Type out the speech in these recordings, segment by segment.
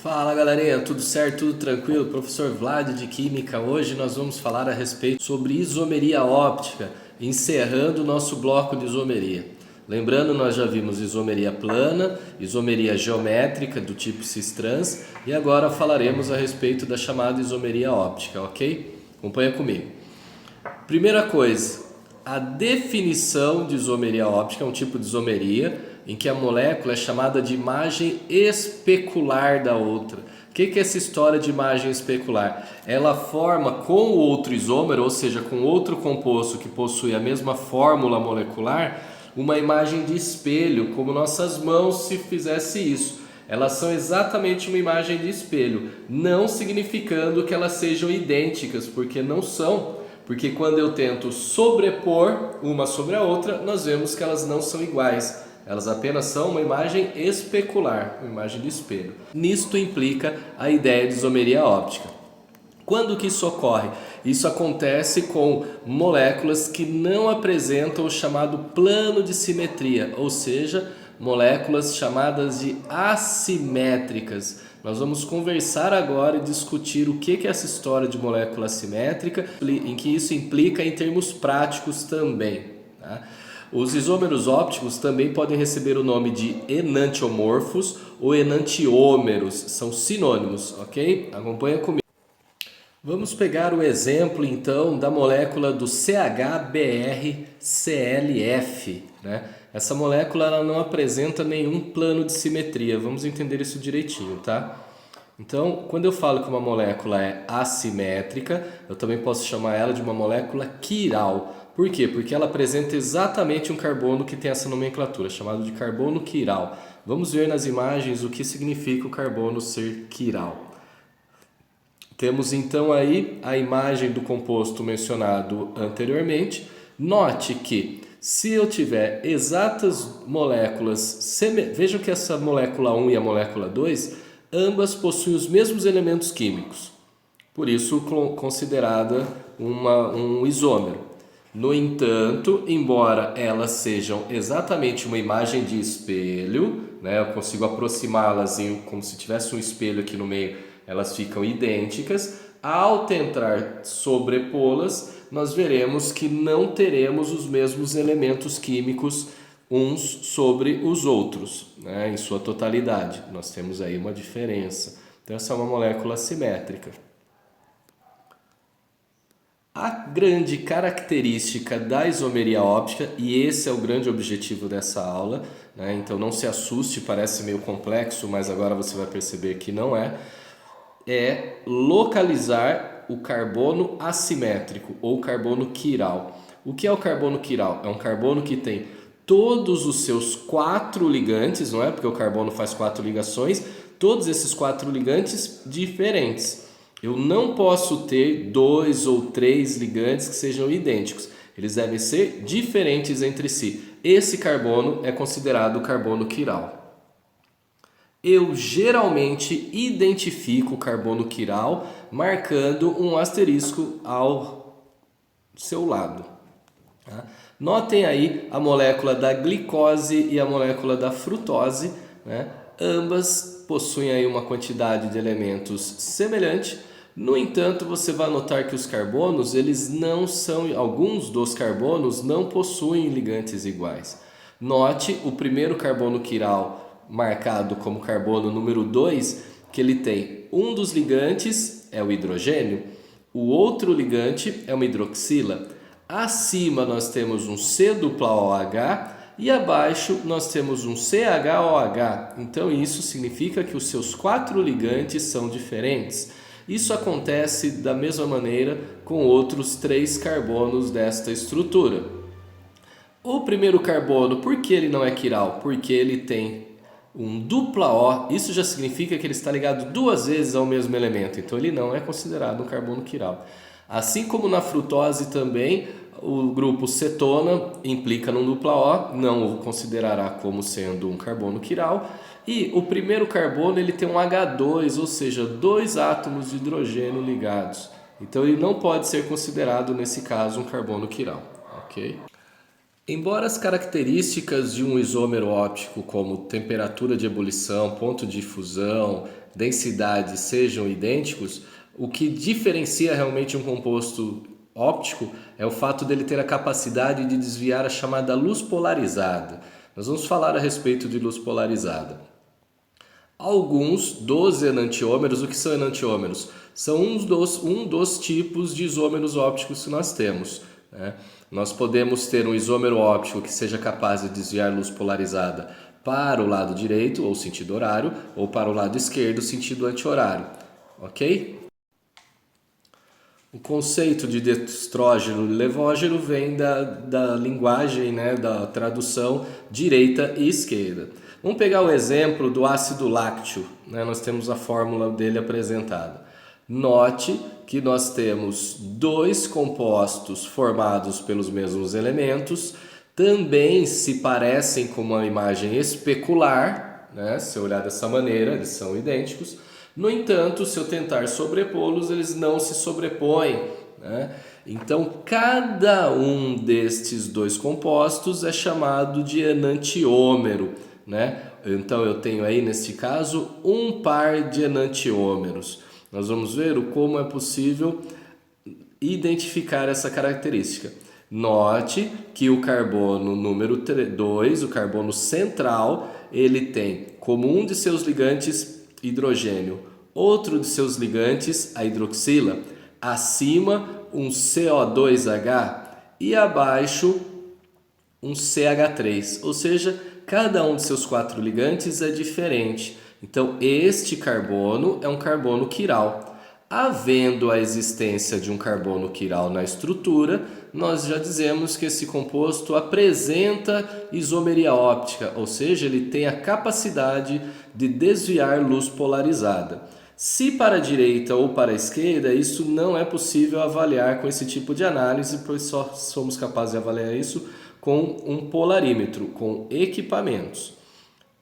Fala galerinha, tudo certo, tudo tranquilo? Professor Vlad de Química. Hoje nós vamos falar a respeito sobre isomeria óptica, encerrando o nosso bloco de isomeria. Lembrando, nós já vimos isomeria plana, isomeria geométrica do tipo cis-trans e agora falaremos a respeito da chamada isomeria óptica, ok? Acompanha comigo. Primeira coisa, a definição de isomeria óptica é um tipo de isomeria em que a molécula é chamada de imagem especular da outra. O que é essa história de imagem especular? Ela forma com o outro isômero, ou seja, com outro composto que possui a mesma fórmula molecular, uma imagem de espelho, como nossas mãos se fizesse isso. Elas são exatamente uma imagem de espelho, não significando que elas sejam idênticas, porque não são. Porque quando eu tento sobrepor uma sobre a outra, nós vemos que elas não são iguais. Elas apenas são uma imagem especular, uma imagem de espelho. Nisto implica a ideia de isomeria óptica. Quando que isso ocorre? Isso acontece com moléculas que não apresentam o chamado plano de simetria, ou seja, moléculas chamadas de assimétricas. Nós vamos conversar agora e discutir o que é essa história de molécula assimétrica, em que isso implica em termos práticos também, tá? Os isômeros ópticos também podem receber o nome de enantiomorfos ou enantiômeros, são sinônimos, ok? Acompanha comigo. Vamos pegar o exemplo então da molécula do CHBrClF, né? Essa molécula ela não apresenta nenhum plano de simetria, vamos entender isso direitinho, tá? Então, quando eu falo que uma molécula é assimétrica, eu também posso chamar ela de uma molécula quiral. Por quê? Porque ela apresenta exatamente um carbono que tem essa nomenclatura, chamado de carbono quiral. Vamos ver nas imagens o que significa o carbono ser quiral. Temos então aí a imagem do composto mencionado anteriormente. Note que se eu tiver exatas moléculas, vejam que essa molécula 1 e a molécula 2, ambas possuem os mesmos elementos químicos, por isso considerada um isômero. No entanto, embora elas sejam exatamente uma imagem de espelho, né, eu consigo aproximá-las como se tivesse um espelho aqui no meio, elas ficam idênticas. Ao tentar sobrepô-las, nós veremos que não teremos os mesmos elementos químicos uns sobre os outros, né, em sua totalidade. Nós temos aí uma diferença. Então, essa é uma molécula assimétrica. A grande característica da isomeria óptica, e esse é o grande objetivo dessa aula, né? Então não se assuste, parece meio complexo, mas agora você vai perceber que não é localizar o carbono assimétrico ou carbono quiral. O que é o carbono quiral? É um carbono que tem todos os seus 4 ligantes, não é? Porque o carbono faz 4 ligações, todos esses 4 ligantes diferentes. Eu não posso ter 2 ou 3 ligantes que sejam idênticos. Eles devem ser diferentes entre si. Esse carbono é considerado carbono quiral. Eu geralmente identifico o carbono quiral marcando um asterisco ao seu lado. Tá? Notem aí a molécula da glicose e a molécula da frutose, né? Ambas possuem aí uma quantidade de elementos semelhante. No entanto, você vai notar que os carbonos, alguns dos carbonos não possuem ligantes iguais. Note o primeiro carbono quiral marcado como carbono número 2, que ele tem um dos ligantes é o hidrogênio, o outro ligante é uma hidroxila. Acima nós temos um C-OH e abaixo nós temos um CHOH. Então isso significa que os seus 4 ligantes são diferentes. Isso acontece da mesma maneira com outros 3 carbonos desta estrutura. O primeiro carbono, por que ele não é quiral? Porque ele tem um dupla O, isso já significa que ele está ligado 2 vezes ao mesmo elemento, então ele não é considerado um carbono quiral. Assim como na frutose também, o grupo cetona implica num dupla O, não o considerará como sendo um carbono quiral. E o primeiro carbono ele tem um H2, ou seja, 2 átomos de hidrogênio ligados. Então ele não pode ser considerado nesse caso um carbono quiral, ok? Embora as características de um isômero óptico, como temperatura de ebulição, ponto de fusão, densidade sejam idênticos, o que diferencia realmente um composto óptico é o fato dele ter a capacidade de desviar a chamada luz polarizada. Nós vamos falar a respeito de luz polarizada. Alguns dos enantiômeros, o que são enantiômeros? São um dos tipos de isômeros ópticos que nós temos, né? Nós podemos ter um isômero óptico que seja capaz de desviar luz polarizada para o lado direito, ou sentido horário, ou para o lado esquerdo, sentido anti-horário, ok? O conceito de destrógeno e levógeno vem da linguagem, né, da tradução direita e esquerda. Vamos pegar o exemplo do ácido lácteo, né? Nós temos a fórmula dele apresentada. Note que nós temos dois compostos formados pelos mesmos elementos, também se parecem com uma imagem especular, né? Se eu olhar dessa maneira, eles são idênticos. No entanto, se eu tentar sobrepô-los, eles não se sobrepõem, né? Então, cada um destes dois compostos é chamado de enantiômero, né? Então, eu tenho aí, neste caso, um par de enantiômeros. Nós vamos ver como é possível identificar essa característica. Note que o carbono número 2, o carbono central, ele tem como um de seus ligantes hidrogênio, outro de seus ligantes a hidroxila, acima um CO2H e abaixo um CH3, ou seja, cada um de seus 4 ligantes é diferente. Então, este carbono é um carbono quiral. Havendo a existência de um carbono quiral na estrutura, nós já dizemos que esse composto apresenta isomeria óptica, ou seja, ele tem a capacidade de desviar luz polarizada. Se para a direita ou para a esquerda, isso não é possível avaliar com esse tipo de análise, pois só somos capazes de avaliar isso com um polarímetro, com equipamentos.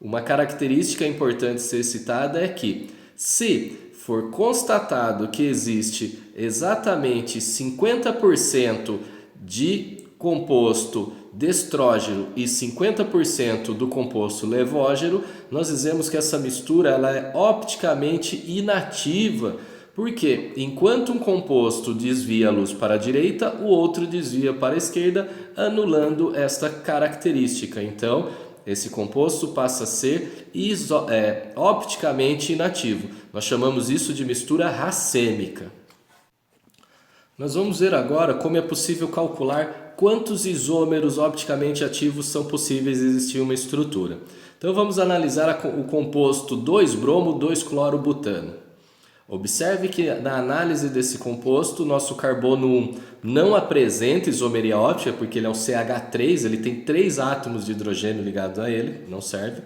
Uma característica importante ser citada é que, se for constatado que existe exatamente 50% de composto destrógeno e 50% do composto levógeno, nós dizemos que essa mistura ela é opticamente inativa, porque enquanto um composto desvia a luz para a direita, o outro desvia para a esquerda, anulando esta característica. Então, esse composto passa a ser opticamente inativo. Nós chamamos isso de mistura racêmica. Nós vamos ver agora como é possível calcular quantos isômeros opticamente ativos são possíveis existir em uma estrutura. Então vamos analisar o composto 2-bromo, 2-cloro-butano. Observe que na análise desse composto, nosso carbono 1 não apresenta isomeria óptica, porque ele é um CH3, ele tem 3 átomos de hidrogênio ligados a ele, não serve.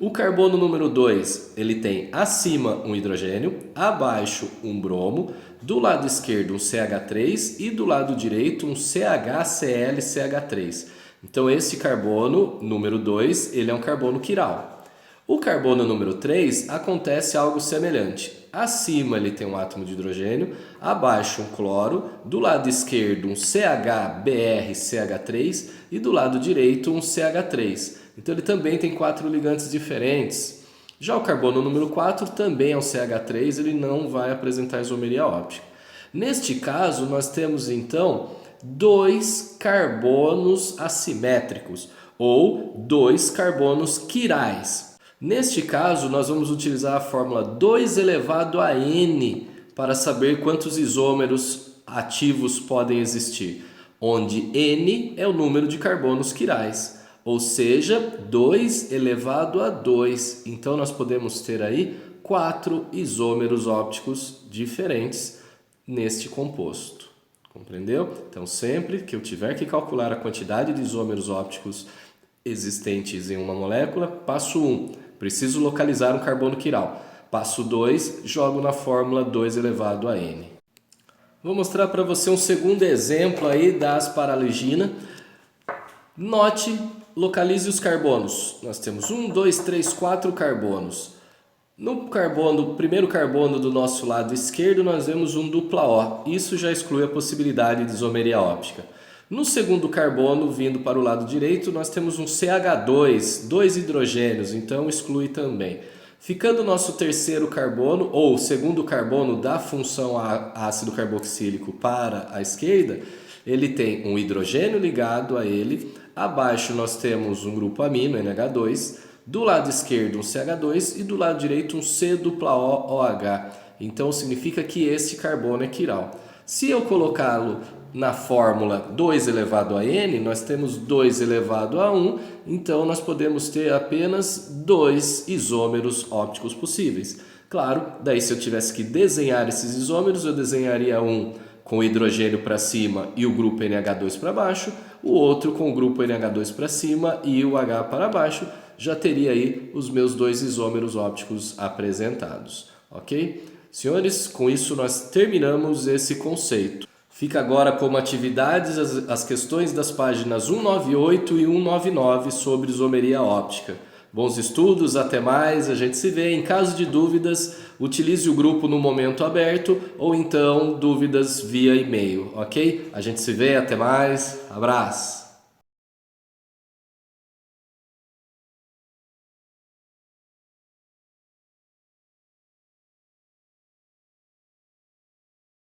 O carbono número 2, ele tem acima um hidrogênio, abaixo um bromo, do lado esquerdo um CH3 e do lado direito um CHClCH3. Então esse carbono número 2, ele é um carbono quiral. O carbono número 3 acontece algo semelhante. Acima ele tem um átomo de hidrogênio, abaixo um cloro, do lado esquerdo um CHBrCH3 e do lado direito um CH3. Então ele também tem 4 ligantes diferentes. Já o carbono número 4 também é um CH3, ele não vai apresentar isomeria óptica. Neste caso, nós temos então 2 carbonos assimétricos ou 2 carbonos quirais. Neste caso, nós vamos utilizar a fórmula 2 elevado a n para saber quantos isômeros ativos podem existir, onde n é o número de carbonos quirais, ou seja, 2 elevado a 2. Então, nós podemos ter aí 4 isômeros ópticos diferentes neste composto. Compreendeu? Então, sempre que eu tiver que calcular a quantidade de isômeros ópticos existentes em uma molécula, passo 1. Preciso localizar um carbono quiral. Passo 2, jogo na fórmula 2 elevado a n. Vou mostrar para você um segundo exemplo aí da asparagina. Note, localize os carbonos. Nós temos 1, 2, 3, 4 carbonos. No primeiro carbono do nosso lado esquerdo, nós vemos um dupla O. Isso já exclui a possibilidade de isomeria óptica. No segundo carbono, vindo para o lado direito, nós temos um CH2, 2 hidrogênios, então exclui também. Ficando o nosso terceiro carbono, ou segundo carbono da função ácido carboxílico para a esquerda, ele tem um hidrogênio ligado a ele, abaixo nós temos um grupo amino, NH2, do lado esquerdo um CH2 e do lado direito um C dupla OH. Então significa que esse carbono é quiral. Se eu colocá-lo na fórmula 2 elevado a n, nós temos 2 elevado a 1, então nós podemos ter apenas 2 isômeros ópticos possíveis. Claro, daí se eu tivesse que desenhar esses isômeros, eu desenharia um com o hidrogênio para cima e o grupo NH2 para baixo, o outro com o grupo NH2 para cima e o H para baixo, já teria aí os meus 2 isômeros ópticos apresentados, ok? Senhores, com isso nós terminamos esse conceito. Fica agora como atividades as questões das páginas 198 e 199 sobre isomeria óptica. Bons estudos, até mais, a gente se vê. Em caso de dúvidas, utilize o grupo no momento aberto ou então dúvidas via e-mail, ok? A gente se vê, até mais, abraço!